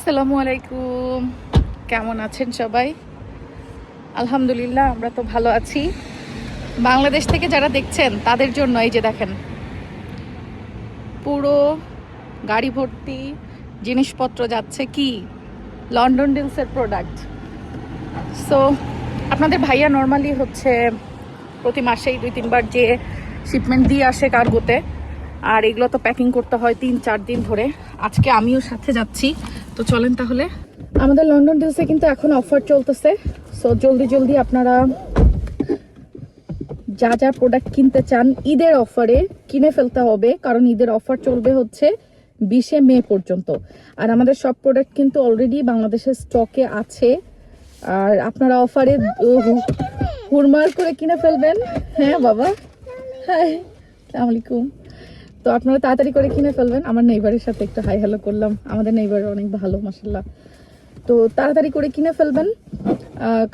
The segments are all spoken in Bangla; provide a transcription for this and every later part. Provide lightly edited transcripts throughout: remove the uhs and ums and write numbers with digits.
আসসালামু আলাইকুম, কেমন আছেন সবাই? আলহামদুলিল্লাহ, আমরা তো ভালো আছি। বাংলাদেশ থেকে যারা দেখছেন তাদের জন্য এই যে দেখেন, পুরো গাড়ি ভর্তি জিনিসপত্র যাচ্ছে কি লন্ডন ডিলসের প্রোডাক্ট। সো আপনাদের ভাইয়া নর্মালি হচ্ছে প্রতি মাসেই 2-3 বার যে শিপমেন্ট দিয়ে আসে কার্গোতে, আর এগুলো তো প্যাকিং করতে হয় 3-4 দিন ধরে। আজকে আমিও সাথে যাচ্ছি, তো চলেন তাহলে। আমাদের লন্ডন ডিলসে কিন্তু এখন অফার চলতেছে, সো জলদি জলদি আপনারা যা যা প্রোডাক্ট কিনতে চান ঈদের অফারে কিনে ফেলতে হবে, কারণ ঈদের অফার চলবে হচ্ছে 20শে মে পর্যন্ত। আর আমাদের সব প্রোডাক্ট কিন্তু অলরেডি বাংলাদেশের স্টকে আছে, আর আপনারা অফারে হুড়মার করে কিনে ফেলবেন। হ্যাঁ বাবা, হাই, আসসালামু আলাইকুম। তো আপনারা তাড়াতাড়ি করে কিনে ফেলবেন। আমার নেইবারের সাথে একটু হাই হ্যালো করলাম, আমাদের নেইবার অনেক ভালো মাশাআল্লাহ। তো তাড়াতাড়ি করে কিনে ফেলবেন,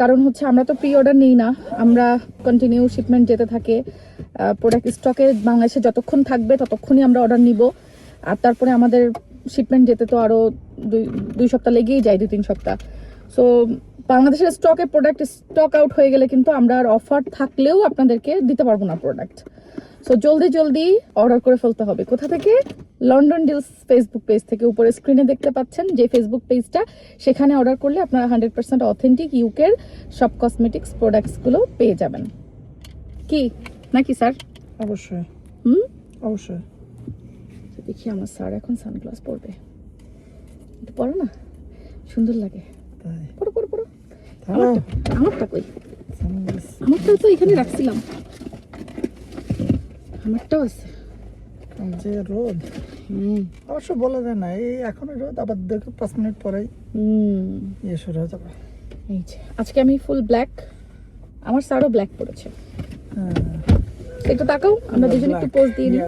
কারণ হচ্ছে আমরা তো প্রি অর্ডার নিই না, আমরা কন্টিনিউ শিপমেন্ট যেতে থাকে। প্রোডাক্ট স্টকে বাংলাদেশে যতক্ষণ থাকবে ততক্ষণই আমরা অর্ডার নিব, আর তারপরে আমাদের শিপমেন্ট যেতে তো আরও 2 সপ্তাহ লেগেই যায়, 2-3 সপ্তাহ। সো বাংলাদেশের স্টকে প্রোডাক্ট স্টক আউট হয়ে গেলে কিন্তু আমরা আর অফার থাকলেও আপনাদেরকে দিতে পারবো না প্রোডাক্ট। সো জলদি জলদি অর্ডার করে ফেলতে হবে। কোথা থেকে? লন্ডন ডিলস ফেসবুক পেজ থেকে। উপরে স্ক্রিনে দেখতে পাচ্ছেন যে ফেসবুক পেজটা, সেখানে অর্ডার করলে আপনারা 100% অথেন্টিক ইউকের সব কসমেটিক্স প্রোডাক্টসগুলো পেয়ে যাবেন। কি নাকি স্যার? অবশ্যই অবশ্যই। দেখি আমার স্যার এখন সানগ্লাস পরবে, একটু পরো না, সুন্দর লাগে। পরো পরো পরো। আমারটা কই? আমারটা তো এখানে রাখছিলাম, আমারটাও আছে। যে রোদ, অবশ্য বলা যায় না, এই এখনই রোদ, আবার দেখো 5 মিনিট পরেই শুরু হয়ে যাবে। এই যে আজকে আমি ফুল ব্ল্যাক, আমার স্যারও ব্ল্যাক পরেছে। একটু তাকাও, আমরা দুজন একটু পোজ দিয়ে নিই।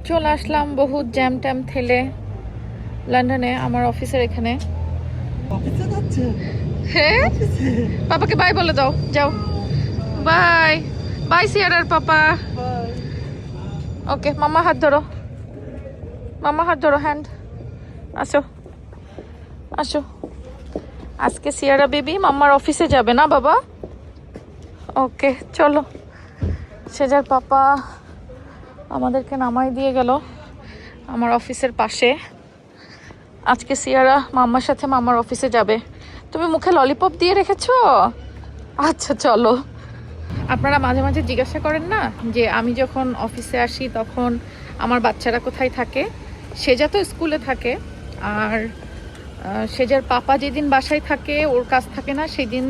চলে আসলাম বহুত জ্যাম ট্যাম ঠেলে লন্ডনে, আমার অফিসের এখানে। হ্যাঁ, পাপাকে বাই বলে দাও, যাও। বাই বাই সিয়ারার পাপা। ওকে, মামা হাত ধরো, মামা হাত ধরো, হ্যান্ড। আসো আসো, আজকে সিয়ারা বেবি মাম্মার অফিসে যাবে না বাবা? ওকে চলো। সেজার পাপা আমাদেরকে নামাই দিয়ে গেল আমার অফিসের পাশে। আজকে সিয়ারা মাম্মার সাথে মাম্মার অফিসে যাবে। তুমি মুখে ললিপপ দিয়ে রেখেছো? আচ্ছা চলো। আপনারা মাঝে মাঝে জিজ্ঞাসা করেন না যে আমি যখন অফিসে আসি তখন আমার বাচ্চারা কোথায় থাকে। সেজা তো স্কুলে থাকে, আর সেজার পাপা যেদিন বাসায় থাকে, ওর কাজ থাকে না, সেদিন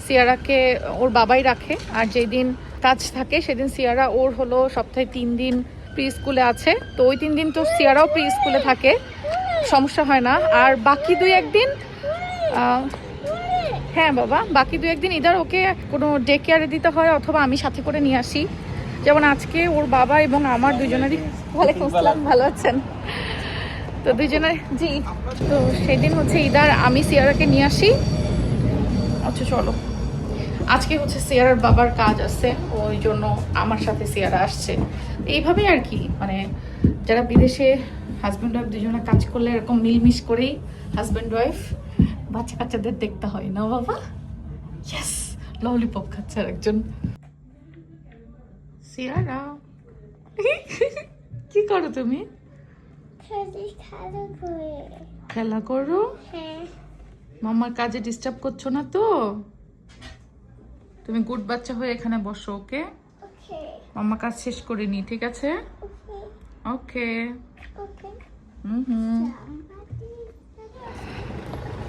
সিয়ারাকে ওর বাবাই রাখে। আর যেদিন কাজ থাকে সেদিন সিয়ারা ওর হলো সপ্তাহে 3 দিন প্রি স্কুলে আছে, তো ওই 3 দিন তো সিয়ারাও প্রি স্কুলে থাকে, সমস্যা হয় না। আর বাকি 2-1 দিন, হ্যাঁ বাবা, বাকি 2-1 দিন ইদার ওকে কোনো ডে কেয়ারে দিতে হয়, অথবা আমি সাথে করে নিয়ে আসি। যেমন আজকে ওর বাবা এবং আমার দুজনেরই। ওয়ালাইকুম আসসালাম, ভালো আছেন? তো দুজনের জি, তো সেদিন হচ্ছে ইদার আমি সিয়ারাকে নিয়ে আসি। আচ্ছা চলো, আজকে হচ্ছে সিয়ারার বাবার কাজ আছে, ওই জন্য আমার সাথে সিয়ারা আসছে। এইভাবেই আর কি, মানে যারা বিদেশে হাজব্যান্ড ওয়াইফ দুজনে কাজ করলে এরকম মিলমিশ করেই হাজব্যান্ড ওয়াইফ বাচ্চা কাচ্চাদের দেখতে হয় না বাবা? ইয়েস, ললিপপ খাচ্ছে আর একজন। সিয়ারা কি করো তুমি? খেলা করো? মামার কাজে ডিস্টার্ব করছো না তো? তুমি গুড বাচ্চা হয়ে এখানে বসো, ওকে? মামা কাজ শেষ করে নি, ঠিক আছে? ওকে।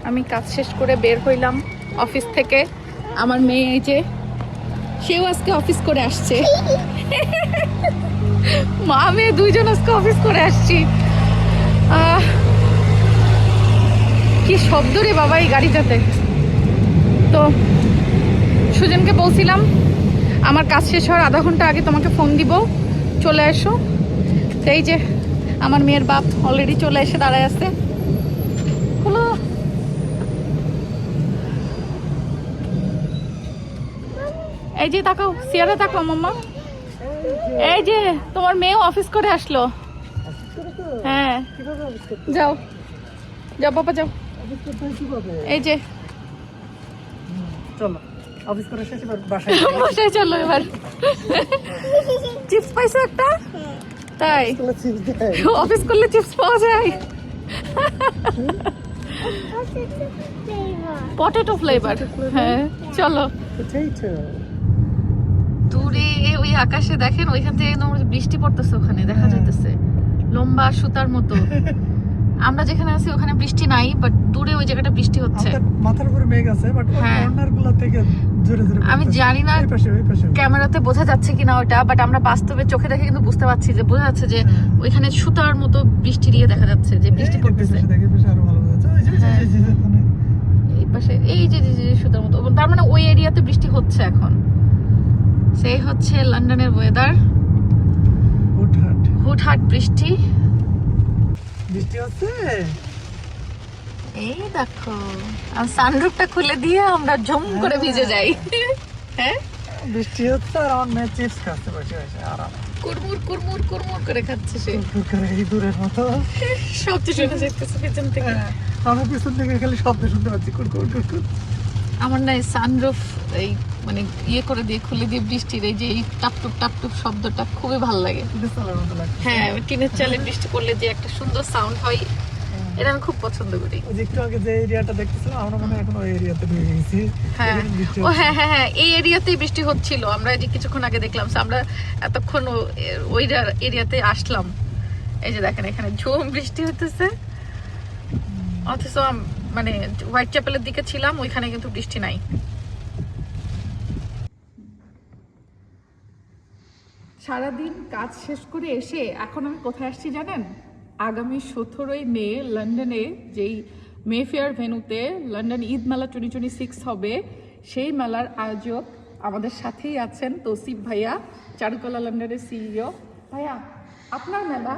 আমি কাজ শেষ করে বের হইলাম অফিস থেকে। আমার মেয়ে এই যে, সেও আজকে অফিস করে আসছে। মা মেয়ে দুইজন আজকে অফিস করে আসছি। কি শব্দ রে বাবা এই গাড়িটাতে। তো সুজনকে বলছিলাম আমার কাজ শেষ হওয়ার আধা ঘন্টা আগে তোমাকে ফোন দিব, চলে এসো। তো এই যে আমার মেয়ের বাপ অলরেডি চলে এসে দাঁড়ায় আছে। হলো এই যে তাকাও, সিয়ারা তাকাও মাম্মা। এই যে তোমার মেয়েও অফিস করে আসলো। হ্যাঁ, যাও যাও বাবা যাও। এই যে চলো অফিস করে শেষ, এবার বাসায় বাসায় চলো এবার। চিপস পাইছো একটা? তাই অফিস করলে চিপস পাওয়া যায়? Potato flavour. হ্যাঁ চলো। দূরে ওই আকাশে দেখেন, ওইখান থেকে একদম বৃষ্টি পড়তেছে, ওখানে দেখা যাইতেছে লম্বা সুতার মতো। আমরা যেখানে আছি ওখানে বৃষ্টি নাই, বাট দূরে ওই জায়গাটা বৃষ্টি হচ্ছে। মাথার উপরে মেঘ আছে, বাট ওই হ্যাঁ। কর্নার গুলো থেকে জোরে জোরে আমি পড়তেছে। জানি না এই পাশে, ওই পাশে। ক্যামেরাতে বোঝা যাচ্ছে কিনা ওটা, বাট আমরা বাস্তবে চোখে দেখে কিন্তু বুঝতে পারছি যে বোঝা যাচ্ছে যে ওইখানে সুতার মতো বৃষ্টি দিয়ে দেখা যাচ্ছে যে বৃষ্টি এই পড়তেছে। পাশে দেখে, পাশে আরো ভালো বোঝা যাচ্ছে। ওই যে, হ্যাঁ। এই যে, ওখানে। এই পাশে এই যে যে যে সুতার মতো, তার মানে ওই এরিয়াতে বৃষ্টি হচ্ছে এখন। সেই হচ্ছে লন্ডনের ওয়েদার, হুটহাট। হুটহাট বৃষ্টি। বৃষ্টি হচ্ছে। এই দেখো, আর সানরুফটা খুলে দিয়ে আমরা ঝুম করে ভিজে যাই। হ্যাঁ, বৃষ্টি হচ্ছে আর আমার মেয়ে চিপস খাচ্ছে বসে বসে আরাম কুরমুর কুরমুর কুরমুর করে খাচ্ছে সে। করে, এই দূরের মতো। শব্দ শোনা যাইতেছে পেছন থেকে। আমার পিছন থেকে খালি শব্দ শুনতে পাচ্ছি, কুড়কুড় কুড়কুড়। আমার না সানরুফ এই মানে ইয়ে করে দিয়ে খুলে দিয়ে বৃষ্টির এই যে এই টাপটুপ টাপটুপ শব্দটা খুবই ভালো লাগে। বিশালের মতো লাগছে। হ্যাঁ, টিনের চালে বৃষ্টি পড়লে যে একটা সুন্দর সাউন্ড হয়, এটা আমি খুব পছন্দ করি। ওই যে একটু আগে যে এরিয়াটা দেখতেছিলাম, আমরা মনে হয় এখন ওই এরিয়াতে ঢুকে গেছি। হ্যাঁ, এখানে বৃষ্টি ও হচ্ছে। হ্যাঁ হ্যাঁ হ্যাঁ, এই এরিয়াতেই বৃষ্টি হচ্ছিল। আমরা এই যে কিছুক্ষণ আগে দেখলাম, so আমরা এতক্ষণ ওই এরিয়াতে আসলাম। এই যে দেখেন এখানে ঝুম বৃষ্টি হতেছে, অথচ মানে হোয়াইট চ্যাপেলের দিকে ছিলাম, ওইখানে কিন্তু বৃষ্টি নাই। সারাদিন কাজ শেষ করে এসে এখন আমি কোথায় আসছি জানেন? আগামী 17ই মে লন্ডনে যেই মেফেয়ার ভেন্যুতে লন্ডন ঈদ মেলা 2026 হবে, সেই মেলার আয়োজক আমাদের সাথেই আছেন তৌসিফ ভাইয়া, চারুকলা লন্ডনের সিইও। ভাইয়া, আপনার মেলা,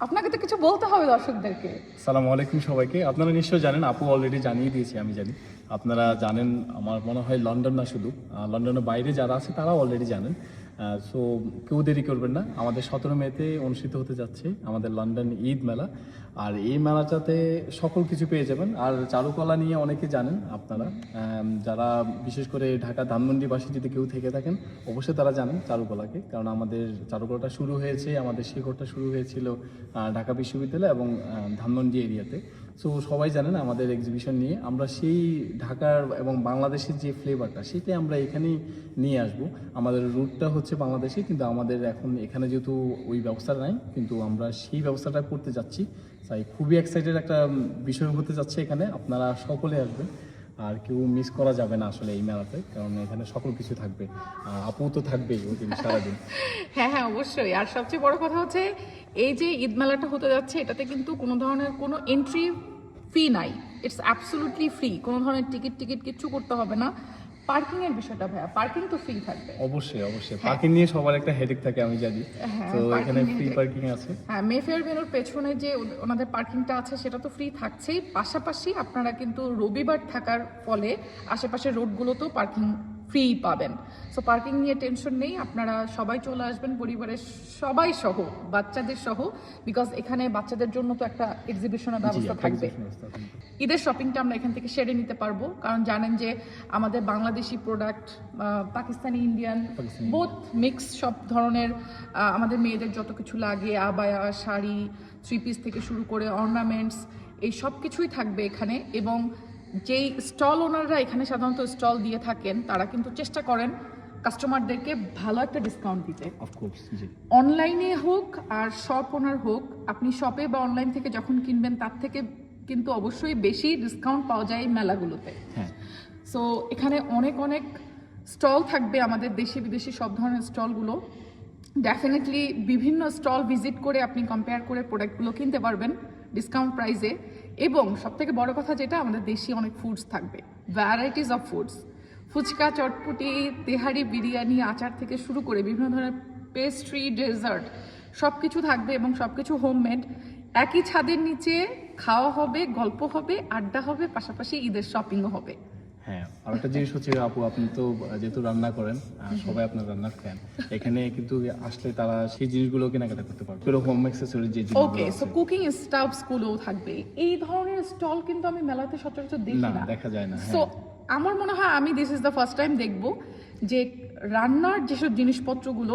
আপনাকে তো কিছু বলতে হবে দর্শকদেরকে। সালামু আলাইকুম সবাইকে। আপনারা নিশ্চয়ই জানেন, আপু অলরেডি জানিয়ে দিয়েছি, আমি জানি আপনারা জানেন। আমার মনে হয় লন্ডন না, শুধু লন্ডনের বাইরে যারা আছে তারাও অলরেডি জানেন। সো কেউ দেরি করবেন না, আমাদের 17 মেতে অনুষ্ঠিত হতে যাচ্ছে আমাদের লন্ডন ঈদ মেলা। আর এই মেলাটাতে সকল কিছু পেয়ে যাবেন। আর চারুকলা নিয়ে অনেকে জানেন আপনারা, যারা বিশেষ করে ঢাকা ধানমন্ডিবাসী যদি কেউ থেকে থাকেন, অবশ্যই তারা জানেন চারুকলাকে, কারণ আমাদের চারুকলাটা শুরু হয়েছে, আমাদের শিকড়টা শুরু হয়েছিল ঢাকা বিশ্ববিদ্যালয় এবং ধানমন্ডি এরিয়াতে। সো সবাই জানেন আমাদের এক্সিবিশন নিয়ে আমরা সেই ঢাকার এবং বাংলাদেশের যে ফ্লেভারটা, সেটাই আমরা এখানেই নিয়ে আসব। আমাদের রুটটা হচ্ছে বাংলাদেশে, কিন্তু আমাদের এখন এখানে যেহেতু ওই ব্যবস্থাটা নাই, কিন্তু আমরা সেই ব্যবস্থাটা করতে যাচ্ছি। তাই খুবই এক্সাইটেড একটা বিষয় হতে যাচ্ছে এখানে। আপনারা সকলে আসবেন, আর কেউ মিস করা যাবে না আসলে এই মেলাতে, কারণ এখানে সকল কিছু থাকবে। আপু তো থাকবেই ওই দিন সারাদিন। হ্যাঁ হ্যাঁ, অবশ্যই। আর সবচেয়ে বড় কথা হচ্ছে এই যে ঈদ মেলাটা হতে যাচ্ছে, এটাতে কিন্তু কোনো ধরনের কোনো এন্ট্রি ফি নাই। ইটস অ্যাবসলিউটলি ফ্রি, কোনো ধরনের টিকিট কিচ্ছু করতে হবে না। পার্কিং এর বিষয়টা ভাইয়া, পার্কিং তো ফ্রি থাকবে। অবশ্যই অবশ্যই, পার্কিং নিয়ে সবার একটা হেডেক থাকে আমি জানি। হ্যাঁ, তো এখানে parking ফ্রি headache। পার্কিং আছে। হ্যাঁ, মেফেয়ার ভেন্যুর পেছনে যে ওনাদের পার্কিংটা আছে সেটা তো ফ্রি থাকছেই, পাশাপাশি আপনারা কিন্তু রবিবার থাকার ফলে আশেপাশের রোডগুলোতেও পার্কিং ফ্রি পাবেন। সো পার্কিং নিয়ে টেনশন নেই, আপনারা সবাই চলে আসবেন পরিবারের সবাই সহ, বাচ্চাদের সহ, বিকজ এখানে বাচ্চাদের জন্য তো একটা এক্সিবিশনের ব্যবস্থা থাকবে। ঈদের শপিংটা আমরা এখান থেকে সেরে নিতে পারবো, কারণ জানেন যে আমাদের Bangladeshi product, Pakistani, Indian, both mix সব ধরনের আমাদের মেয়েদের যত কিছু লাগে, আবায়া, শাড়ি, থ্রি পিস থেকে শুরু করে অর্নামেন্টস, এই সব কিছুই থাকবে এখানে। এবং যেই স্টল ওনাররা এখানে সাধারণত স্টল দিয়ে থাকেন, তারা কিন্তু চেষ্টা করেন কাস্টমারদেরকে ভালো একটা ডিসকাউন্ট দিতে। অফকোর্স, জি। অনলাইনে হোক আর শপ ওনার হোক, আপনি শপে বা অনলাইন থেকে যখন কিনবেন তার থেকে কিন্তু অবশ্যই বেশি ডিসকাউন্ট পাওয়া যায় এই মেলাগুলোতে। হ্যাঁ, সো এখানে অনেক অনেক স্টল থাকবে, আমাদের দেশি বিদেশি সব ধরনের স্টলগুলো। ডেফিনেটলি বিভিন্ন স্টল ভিজিট করে আপনি কম্পেয়ার করে প্রোডাক্টগুলো কিনতে পারবেন ডিসকাউন্ট প্রাইসে। এবং সবথেকে বড় কথা যেটা, আমাদের দেশি অনেক ফুডস থাকবে, ভ্যারাইটিস অফ ফুডস, ফুচকা, চটপটি, তেহারি, বিরিয়ানি, আচার থেকে শুরু করে বিভিন্ন ধরনের পেস্ট্রি, ডেজার্ট সব কিছু থাকবে, এবং সব কিছু হোমমেড। একই ছাদের নিচে খাওয়া হবে, গল্প হবে, আড্ডা হবে, পাশাপাশি ঈদের শপিংও হবে। হ্যাঁ, আর একটা জিনিস হচ্ছে আপু, আপনি তো যেহেতু রান্না করেন, সবাই আপনার রান্নার ফ্যান, এখানে কিন্তু আসলে তারা সেই জিনিসগুলো কেনাকাটা করতে পারবে, পুরো হোম অ্যাক্সেসরি যে জিনিসগুলো ওকে, সো আছে। কুকিং স্টাফস গুলো থাকবে। এই ধরনের স্টল কিন্তু আমি মেলাতে সচরাচর দেখি না, না, দেখা যায় না। সো হ্যাঁ, আমার মনে হয় আমি this is the first time দেখবো যে রান্নার যেসব জিনিসপত্রগুলো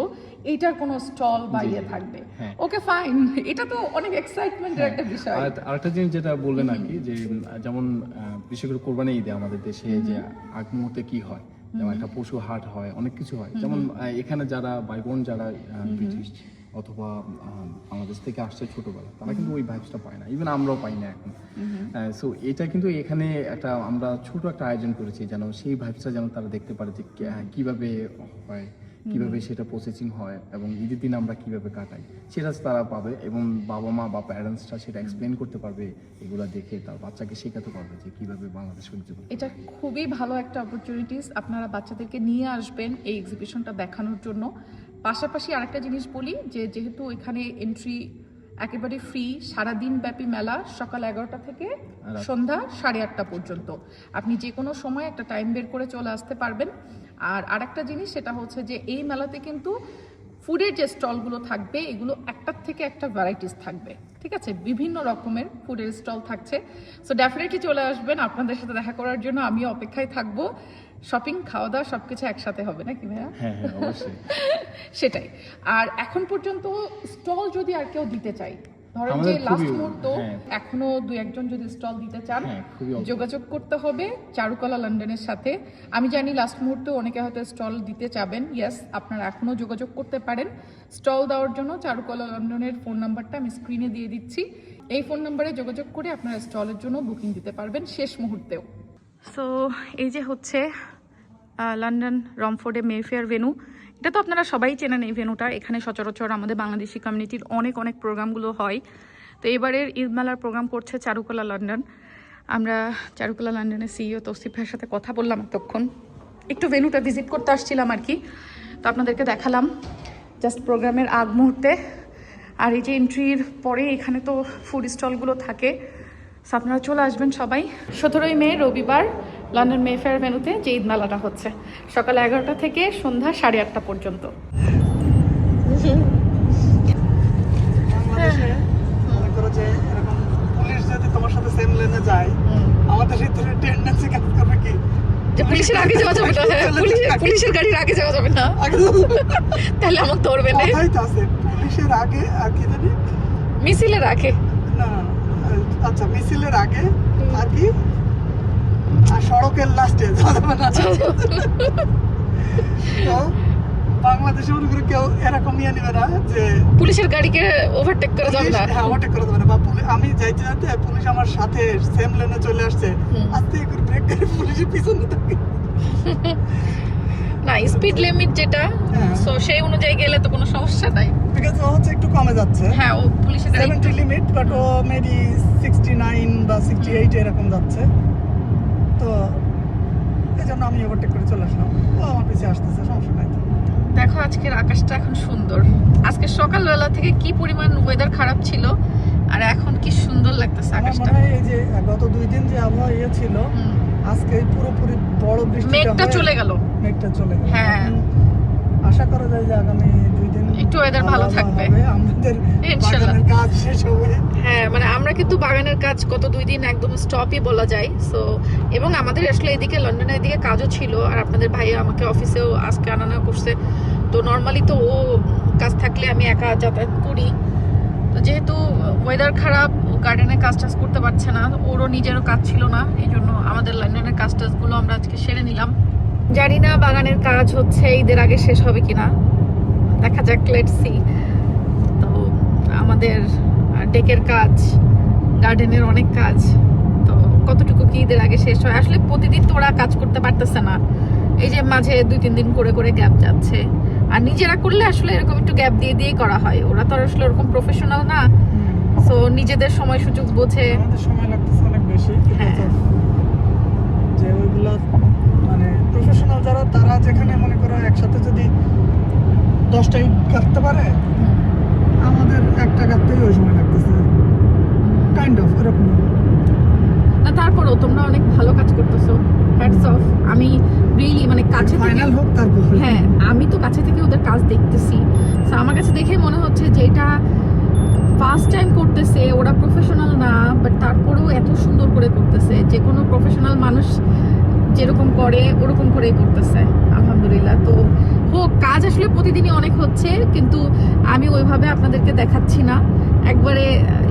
এইটার কোনো স্টল বা ইয়ে থাকবে। হ্যাঁ। ওকে ফাইন, এটা তো অনেক এক্সাইটমেন্টের একটা বিষয়। আর আরেকটা জিনিস যেটা বললেন আর কি, যে যেমন বিশেষ করে কোরবানি ঈদে আমাদের দেশে যে আগ মুহূর্তে কি হয়, যেমন একটা পশু হাট হয়, অনেক কিছু হয়, যেমন এখানে যারা ভাই বোন যারা ব্রিটিশ অথবা বাংলাদেশ থেকে আসছে ছোটবেলা, তারা কিন্তু ওই ভাইবসটা পায় না, ইভেন আমরাও পাই না এখন। সো এটা কিন্তু এখানে একটা আমরা ছোট একটা আয়োজন করেছি, যেন সেই ভাইবসটা যেন তারা দেখতে পারে যে কিভাবে হয়, কিভাবে সেটা প্রসেসিং হয়, এবং ঈদের দিন আমরা কিভাবে কাটাই, সেটা তারা পাবে, এবং বাবা মা বা প্যারেন্টসরা সেটা এক্সপ্লেন করতে পারবে, এগুলা দেখে তার বাচ্চাকে শেখাতে পারবে যে কিভাবে বাংলাদেশ ঐতিহ্য। এটা খুবই ভালো একটা অপরচুনিটিস, আপনারা বাচ্চাদেরকে নিয়ে আসবেন এই এক্সিবিশনটা দেখানোর জন্য। পাশাপাশি আরেকটা জিনিস বলি যে যেহেতু এখানে এন্ট্রি একেবারে ফ্রি, সারাদিন ব্যাপী মেলা, সকাল 11টা থেকে সন্ধ্যা 8:30 পর্যন্ত, আপনি যে কোনো সময় একটা টাইম বের করে চলে আসতে পারবেন। আর আরেকটা জিনিস সেটা হচ্ছে যে এই মেলাতে কিন্তু ফুডের যে স্টলগুলো থাকবে এগুলো একটার থেকে একটা ভ্যারাইটিস থাকবে, ঠিক আছে, বিভিন্ন রকমের ফুডের স্টল থাকছে। সো ডেফিনেটলি চলে আসবেন, আপনাদের সাথে দেখা করার জন্য আমি অপেক্ষায় থাকবো। শপিং, খাওয়া দাওয়া সবকিছু একসাথে হবে নাকি ভাইয়া? হ্যাঁ হ্যাঁ, অবশ্যই। সেটাই। আর এখন পর্যন্ত স্টল যদি আর কেউ দিতে চাই, ধরেন যে আমাদের লাস্ট খুবই, মুহূর্ত হ্যাঁ। এখনো 2-1 জন যদি স্টল দিতে চান, হ্যাঁ, খুবই অল্প। যোগাযোগ করতে হবে চারুকলা লন্ডনের সাথে। আমি জানি লাস্ট মুহূর্তে অনেকে হয়তো স্টল দিতে চাবেন, ইয়েস, আপনারা এখনো যোগাযোগ করতে পারেন স্টল দেওয়ার জন্য। চারুকলা লন্ডনের ফোন নাম্বারটা আমি স্ক্রিনে দিয়ে দিচ্ছি, এই ফোন নাম্বারে যোগাযোগ করে আপনারা স্টলের জন্য বুকিং দিতে পারবেন শেষ মুহূর্তেও। সো এই যে হচ্ছে লন্ডন রমফোর্ডে মেফেয়ার ভেন্যু, এটা তো আপনারা সবাই চেনেন এই ভেন্যুটা। এখানে সচরাচর আমাদের বাংলাদেশি কমিউনিটির অনেক অনেক প্রোগ্রামগুলো হয়। তো এবারের ঈদ মেলার প্রোগ্রাম করছে চারুকলা লন্ডন। আমরা চারুকলা লন্ডনের সিইও তৌসিফ ভাইয়ের সাথে কথা বললাম এতক্ষণ, একটু ভেন্যুটা ভিজিট করতে আসছিলাম আর কি, তো আপনাদেরকে দেখালাম জাস্ট প্রোগ্রামের আগ মুহূর্তে। আর এই যে এন্ট্রির পরে এখানে তো ফুড স্টলগুলো থাকে, সো আপনারা চলে আসবেন সবাই। 17ই মে রবিবার লন্ডন মেফেয়ার ভেন্যুতে যে ঈদ মেলাটা হচ্ছে, সকাল 11টা থেকে সন্ধ্যা 8:30 পর্যন্ত। বাংলাদেশে মনে করো যে এরকম পুলিশ যদি তোমার সাথে সেম লেনে যায়, আমাদের ভিতরে টেন্ডেন্সি কাজ করবে কি যে পুলিশের আগে যাওয়া যাবে না, পুলিশের গাড়ির আগে যাওয়া যাবে না, তাহলে আমার ধরবে না। কথাই তো আছে, পুলিশের আগে আর কি জানি, মিছিলের আগে না আচ্ছা মিছিলের আগে আর কি, আর সড়কের লাস্টে যাওয়া যাবে না। তো বাংলাদেশে মনে করে কেউ এরকম ইয়ে নেবে না যে পুলিশের গাড়িকে ওভারটেক করা যাবে না। হ্যাঁ, ওভারটেক করা যাবে না, বা আমি যাইতে যাইতে পুলিশ আমার সাথে সেম লেনে চলে আসছে, আস্তে করে ব্রেক করে পুলিশের পিছনে থাকে না, স্পিড লিমিট যেটা, সো সেই অনুযায়ী গেলে তো কোনো সমস্যা নাই। বিকজ ও হচ্ছে একটু কমে যাচ্ছে, হ্যাঁ, ও পুলিশের গাড়ি 70 লিমিট, বাট ও মেবি 69 বা 68 এরকম যাচ্ছে। তো এই জন্য আমি ওভারটেক করে চলে আসলাম, ও আমার পিছিয়ে আসতেছে, সমস্যা নাই। দেখো আজকের আকাশটা এখন সুন্দর, আজকে সকালবেলা থেকে কি পরিমাণ ওয়েদার খারাপ ছিল, আর এখন কি সুন্দর লাগতেছে আমার আকাশটা। মনে হয় এই যে গত 2 দিন যে আবহাওয়া ইয়ে ছিল, আজকে পুরোপুরি বড় বৃষ্টিটা মেঘটা হয়ে চলে গেল। মেঘটা চলে গেল। হ্যাঁ। এখন আশা করা যায় যে আগামী 2 দিন একটু weather ভালো থাকবে। হবে, আমাদের ইনশাআল্লাহ। বাগানের কাজ শেষ হবে। হ্যাঁ, মানে আমরা কিন্তু বাগানের কাজ গত 2 দিন একদম স্টপই বলা যায়। সো এবং আমাদের আসলে এদিকে লন্ডনের দিকে কাজও ছিল, আর আপনাদের ভাইয়া আমাকে অফিসেও আজকে আনানো করছে। তো নর্মালি তো ও কাজ থাকলে আমি একা যাতায়াত করি, তো যেহেতু ওয়েদার খারাপ, গার্ডেনের কাজ টাজ করতে পারছে না, ওরও নিজেরও কাজ ছিল না, এই জন্য আমাদের লন্ডনের কাজ টাজগুলো আমরা আজকে সেরে নিলাম। জানি না বাগানের কাজ হচ্ছে ঈদের আগে শেষ হবে কিনা, দেখা যাক, লেটস সি। তো আমাদের ডেকের কাজ, গার্ডেনের অনেক কাজ, তো কতটুকু কি ঈদের আগে শেষ হয়। আসলে প্রতিদিন তো ওরা কাজ করতে পারতেছে না, এই যে মাঝে 2-3 দিন করে করে গ্যাপ যাচ্ছে। আর নিজেরা করলে আসলে এরকম একটু গ্যাপ দিয়ে দিয়েই করা হয়, ওরা তো আসলে ওরকম প্রফেশনাল না, সো নিজেদের সময় সুযোগ বোঝে। আমাদের সময় লাগতেছে অনেক বেশি, হ্যাঁ। যে ওইগুলো মানে প্রফেশনাল যারা, তারা যেখানে মনে করো একসাথে যদি 10টা ইট কাটতে পারে, আমাদের একটা কাটতেই ওই সময় লাগতেছে, কাইন্ড অফ এরকম। না তারপরও তোমরা অনেক ভালো কাজ করতেছো, হ্যাটস অফ। আমি রিয়েলি মানে কাছে থেকে, ফাইনাল হোক তারপর। হ্যাঁ আমি তো কাছে থেকে ওদের কাজ দেখতেছি, তো আমার কাছে দেখে মনে হচ্ছে যে এটা ফার্স্ট টাইম করতেছে, ওরা প্রফেশনাল না, বাট তারপরেও এত সুন্দর করে করতেছে, যে কোনো প্রফেশনাল মানুষ যেরকম করে ওরকম করেই করতেছে, আলহামদুলিল্লাহ। তো হোক, কাজ আসলে প্রতিদিনই অনেক হচ্ছে, কিন্তু আমি ওইভাবে আপনাদেরকে দেখাচ্ছি না, একবারে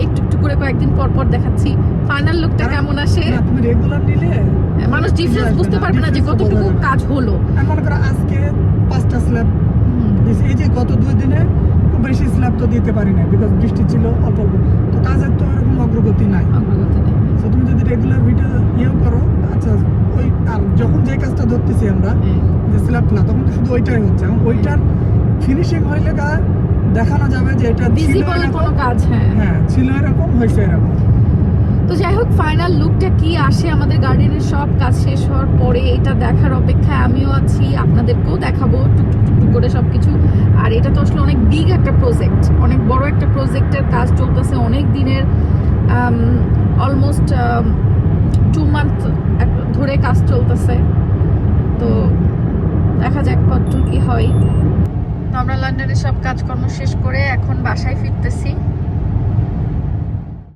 একটু একটু করে কয়েকদিন পর পর দেখাচ্ছি। ফাইনাল লুকটা কেমন আসে না, তুমি রেগুলার নিলে মানুষ ডিফারেন্স বুঝতে পারবে না যে কতটুকু কাজ হলো। আমি মনে করো আজকে 5টা স্ল্যাব দিয়েছি, এই যে গত 2 দিনে খুব বেশি স্ল্যাব তো দিতে পারি না, বিকজ বৃষ্টি ছিল অল্প অল্প, তো কাজের তো এরকম অগ্রগতি নাই। অগ্রগতি নেই। তো তুমি যদি রেগুলার ভিডিও ইয়েও করো, আচ্ছা ওই আর যখন যে কাজটা ধরতেছি আমরা যে স্ল্যাব না, তখন তো শুধু ওইটাই হচ্ছে, এবং ওইটার ফিনিশিং হইলে দেখানো যাবে যে এটা ছিল ভিজিবল এরকম, কোনো কাজ, হ্যাঁ হ্যাঁ ছিল এরকম, হয়েছে এরকম। তো যাই হোক, ফাইনাল লুকটা কি আসে আমাদের গার্ডেনের সব কাজ শেষ হওয়ার পরে, এটা দেখার অপেক্ষায় আমিও আছি, আপনাদেরকেও দেখাবো টুকটুক টুকটুক করে সবকিছু। আর এটা তো আসলে অনেক বিগ একটা প্রজেক্ট, অনেক বড় একটা প্রজেক্টের কাজ চলতেছে অনেক দিনের, অলমোস্ট 2 মান্থ ধরে কাজ চলতেছে। তো দেখা যাক কতটুকু কি হয়। তো আমরা লন্ডনের সব কাজকর্ম শেষ করে এখন বাসায় ফিরতেছি।